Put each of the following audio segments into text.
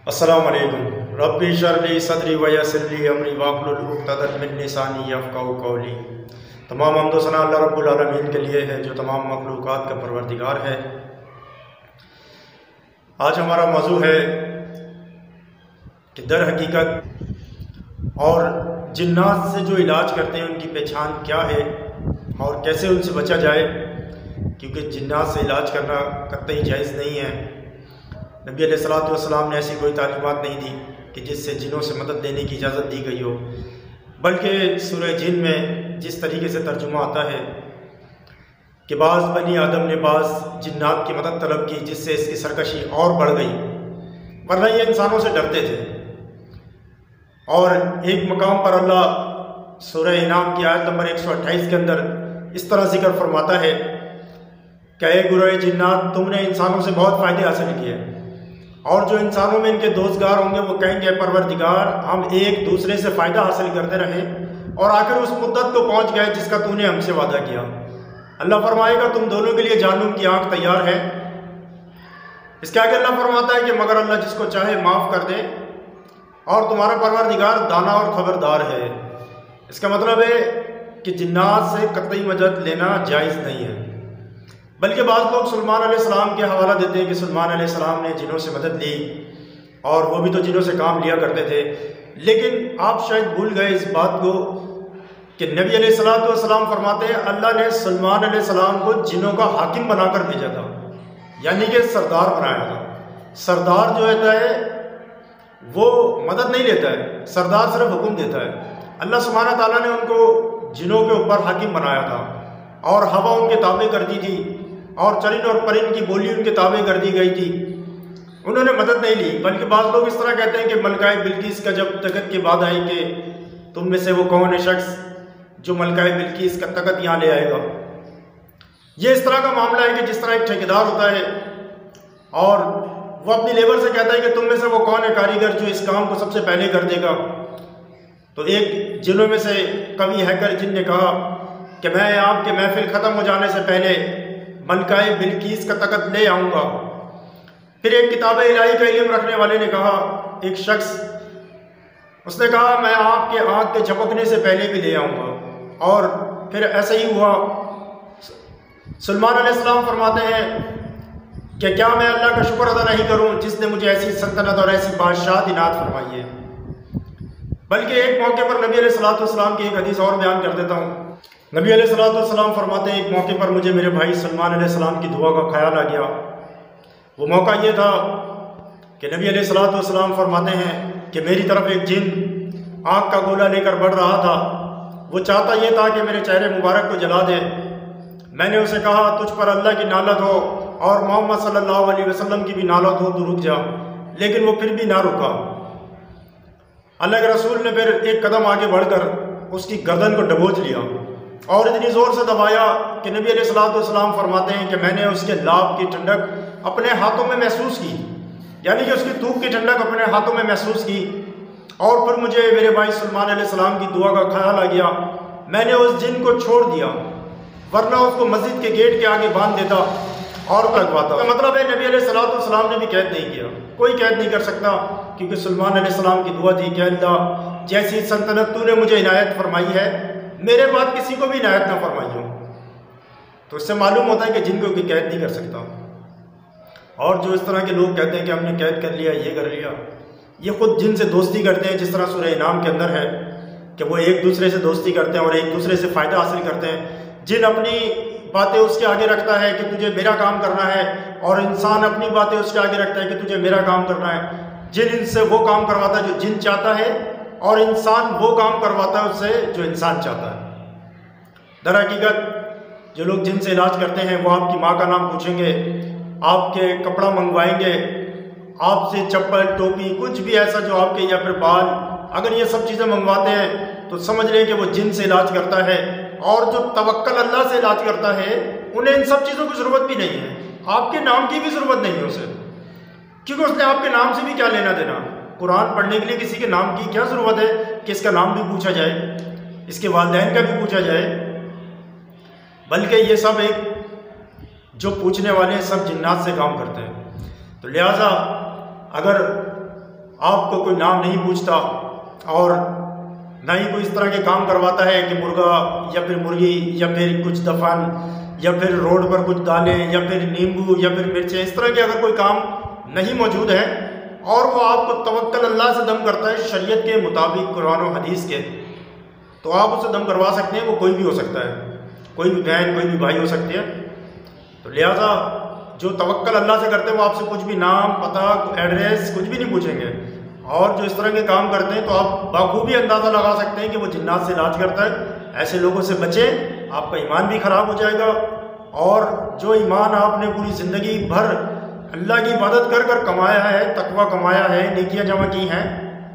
السلام علیکم۔ ربی اشرح لی صدری ویسر لی امری واحلل عقدۃ من لسانی یفقہوا قولی۔ تمام حمد و ثنا اللہ رب العالمین کے لیے ہے جو تمام مخلوقات کا پروردگار ہے۔ آج ہمارا موضوع ہے کہ در حقیقت اور جنات سے جو علاج کرتے ہیں ان کی پہچان کیا ہے اور کیسے ان سے بچا جائے، کیونکہ جنات سے علاج کرنا قطعی جائز نہیں ہے۔ نبی علیہ الصلوۃ والسلام نے ایسی کوئی تعلیمات نہیں دی کہ جس سے جنوں سے مدد لینے کی اجازت دی گئی ہو، بلکہ سورہ جن میں جس طریقے سے ترجمہ آتا ہے کہ بعض بنی آدم نے بعض جنات کی مدد طلب کی جس سے اس کی سرکشی اور بڑھ گئی، ورنہ یہ انسانوں سے ڈرتے تھے۔ اور ایک مقام پر اللہ سورہ انعام کی آیت نمبر 128 کے اندر اس طرح ذکر فرماتا ہے کہ اے گروہ جنات، تم نے انسانوں سے بہت فائدے حاصل کیے، اور جو انسانوں میں ان کے دوستگار ہوں گے وہ کہیں گے پروردگار ہم ایک دوسرے سے فائدہ حاصل کرتے رہے اور آخر اس مدت کو پہنچ گئے جس کا تو نے ہم سے وعدہ کیا۔ اللہ فرمائے گا تم دونوں کے لیے جہنم کی آنکھ تیار ہے۔ اس کے آگے اللہ فرماتا ہے کہ مگر اللہ جس کو چاہے معاف کر دے، اور تمہارا پروردگار دانا اور خبردار ہے۔ اس کا مطلب ہے کہ جنات سے قطعی مدد لینا جائز نہیں ہے، بلکہ بعض لوگ سلیمان علیہ السلام کے حوالہ دیتے ہیں کہ سلیمان علیہ السلام نے جنوں سے مدد لی اور وہ بھی تو جنوں سے کام لیا کرتے تھے۔ لیکن آپ شاید بھول گئے اس بات کو کہ نبی علیہ السلام فرماتے ہیں اللہ نے سلیمان علیہ السلام کو جنوں کا حاکم بنا کر بھیجا تھا، یعنی کہ سردار بنایا تھا۔ سردار جو ہوتا ہے وہ مدد نہیں لیتا ہے، سردار صرف حکم دیتا ہے۔ اللہ سبحانہ تعالیٰ نے ان کو جنوں کے اوپر حاکم بنایا تھا، اور ہوا ان کے تابع کر دی تھی، اور چرند اور پرند کی بولی ان کے تابع کر دی گئی تھی۔ انہوں نے مدد نہیں لی، بلکہ بعض لوگ اس طرح کہتے ہیں کہ ملکہ بلقیس کا جب تخت کی بات آئی کہ تم میں سے وہ کون ہے شخص جو ملکہ بلقیس کا تخت یہاں لے آئے گا۔ یہ اس طرح کا معاملہ ہے کہ جس طرح ایک ٹھیکیدار ہوتا ہے اور وہ اپنی لیبر سے کہتا ہے کہ تم میں سے وہ کون ہے کاریگر جو اس کام کو سب سے پہلے کر دے گا۔ تو ایک جنوں میں سے قوی ہیکر جن نے کہا کہ میں آپ کے محفل ختم ہو جانے سے پہلے ملکہ بلقیس کا تخت لے آؤں گا۔ پھر ایک کتاب الہی کا علم رکھنے والے نے کہا، ایک شخص اس نے کہا میں آپ کے آنکھ کے جھپکنے سے پہلے بھی لے آؤں گا، اور پھر ایسا ہی ہوا۔ سلیمان علیہ السلام فرماتے ہیں کہ کیا میں اللہ کا شکر ادا نہیں کروں جس نے مجھے ایسی سلطنت اور ایسی بادشاہت عنایت فرمائی ہے۔ بلکہ ایک موقع پر نبی علیہ السلام کی ایک حدیث اور بیان کر دیتا ہوں۔ نبی علیہ السلام فرماتے ہیں ایک موقع پر مجھے میرے بھائی سلیمان علیہ السلام کی دعا کا خیال آ گیا۔ وہ موقع یہ تھا کہ نبی علیہ السلام فرماتے ہیں کہ میری طرف ایک جن آگ کا گولا لے کر بڑھ رہا تھا، وہ چاہتا یہ تھا کہ میرے چہرے مبارک کو جلا دے۔ میں نے اسے کہا تجھ پر اللہ کی نالت ہو اور محمد صلی اللہ علیہ وسلم کی بھی نالت ہو تو رک جا، لیکن وہ پھر بھی نہ رکا۔ اللہ کے رسول نے پھر ایک قدم آگے بڑھ کر اس کی گردن کو دبوچ لیا اور اتنی زور سے دبایا کہ نبی علیہ السلام فرماتے ہیں کہ میں نے اس کے لاب کی ٹھنڈک اپنے ہاتھوں میں محسوس کی، یعنی کہ اس کی تھوک کی ٹھنڈک اپنے ہاتھوں میں محسوس کی۔ اور پھر مجھے میرے بھائی سلیمان علیہ السلام کی دعا کا خیال آ گیا۔ میں نے اس جن کو چھوڑ دیا، ورنہ اس کو مسجد کے گیٹ کے آگے باندھ دیتا اور لگواتا۔ مطلب ہے نبی علیہ السلام نے بھی قید نہیں کیا، کوئی قید نہیں کر سکتا، کیونکہ سلیمان علیہ السلام کی دعا تھی کہ اللہ جیسی سلطنت تو نے مجھے عنایت فرمائی ہے میرے بعد کسی کو بھی عنایت نہ فرمائی ہو۔ تو اس سے معلوم ہوتا ہے کہ جن کو کوئی قید نہیں کر سکتا۔ اور جو اس طرح کے لوگ کہتے ہیں کہ ہم نے قید کر لیا، یہ کر لیا، یہ خود جن سے دوستی کرتے ہیں، جس طرح سورہ انعام کے اندر ہے کہ وہ ایک دوسرے سے دوستی کرتے ہیں اور ایک دوسرے سے فائدہ حاصل کرتے ہیں۔ جن اپنی باتیں اس کے آگے رکھتا ہے کہ تجھے میرا کام کرنا ہے، اور انسان اپنی باتیں اس کے آگے رکھتا ہے کہ تجھے میرا کام کرنا ہے۔ جن ان سے وہ کام کرواتا ہے جو جن چاہتا ہے، اور انسان وہ کام کرواتا ہے اس سے جو انسان چاہتا ہے۔ در حقیقت جو لوگ جن سے علاج کرتے ہیں وہ آپ کی ماں کا نام پوچھیں گے، آپ کے کپڑا منگوائیں گے، آپ سے چپل ٹوپی کچھ بھی ایسا جو آپ کے، یا پھر بال، اگر یہ سب چیزیں منگواتے ہیں تو سمجھ لیں کہ وہ جن سے علاج کرتا ہے۔ اور جو توکل اللہ سے علاج کرتا ہے انہیں ان سب چیزوں کی ضرورت بھی نہیں ہے، آپ کے نام کی بھی ضرورت نہیں ہے اسے، کیونکہ اس نے آپ کے نام سے بھی کیا لینا دینا۔ قرآن پڑھنے کے لیے کسی کے نام کی کیا ضرورت ہے کہ اس کا نام بھی پوچھا جائے، اس کے والدین کا بھی پوچھا جائے؟ بلکہ یہ سب ایک جو پوچھنے والے سب جنات سے کام کرتے ہیں۔ تو لہٰذا اگر آپ کو کوئی نام نہیں پوچھتا اور نہ ہی کوئی اس طرح کے کام کرواتا ہے کہ مرغا یا پھر مرغی یا پھر کچھ دفن یا پھر روڈ پر کچھ دالیں یا پھر نیمبو یا پھر مرچیں، اس طرح کے اگر کوئی کام نہیں موجود ہے اور وہ آپ کو توکل اللہ سے دم کرتا ہے شریعت کے مطابق قرآن و حدیث کے، تو آپ اسے دم کروا سکتے ہیں۔ وہ کوئی بھی ہو سکتا ہے، کوئی بھی بہن کوئی بھی بھائی ہو سکتے ہیں۔ تو لہٰذا جو توکل اللہ سے کرتے ہیں وہ آپ سے کچھ بھی نام پتہ ایڈریس کچھ بھی نہیں پوچھیں گے، اور جو اس طرح کے کام کرتے ہیں تو آپ بخوبی اندازہ لگا سکتے ہیں کہ وہ جنات سے علاج کرتا ہے۔ ایسے لوگوں سے بچیں، آپ کا ایمان بھی خراب ہو جائے گا، اور جو ایمان آپ نے پوری زندگی بھر اللہ کی عبادت کر کر کمایا ہے، تقویٰ کمایا ہے، نیکیاں جمع کی ہیں،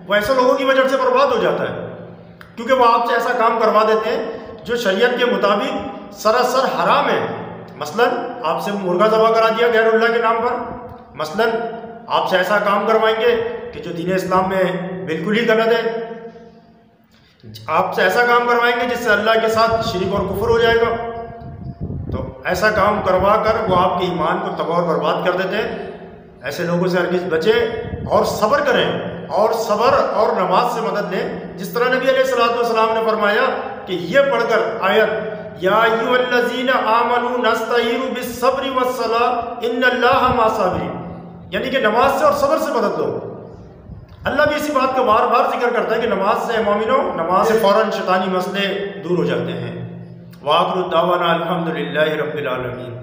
وہ ایسے لوگوں کی وجہ سے برباد ہو جاتا ہے، کیونکہ وہ آپ سے ایسا کام کروا دیتے ہیں جو شریعت کے مطابق سراسر حرام ہے۔ مثلا آپ سے مرغا ذبح کرا دیا غیر اللہ کے نام پر، مثلا آپ سے ایسا کام کروائیں گے کہ جو دین اسلام میں بالکل ہی غلط ہے، آپ سے ایسا کام کروائیں گے جس سے اللہ کے ساتھ شرک اور کفر ہو جائے گا، تو ایسا کام کروا کر وہ آپ کے ایمان کو تباہ اور برباد کر دیتے ہیں۔ ایسے لوگوں سے ہرگز بچیں اور صبر کریں، اور صبر اور نماز سے مدد لیں، جس طرح نبی علیہ الصلوۃ والسلام نے فرمایا کہ یہ پڑھ کر آیت یا ایھا الذین آمنوا نستعین بالصبر والصلاۃ ان اللہ مع الصابرین، یعنی کہ نماز سے اور صبر سے مدد لو۔ اللہ بھی اسی بات کا بار بار ذکر کرتا ہے کہ نماز سے مومنو، نماز سے فوراً شیطانی مسئلے دور ہو جاتے ہیں۔ وآخر دعوانا الحمد للہ رب العالمین۔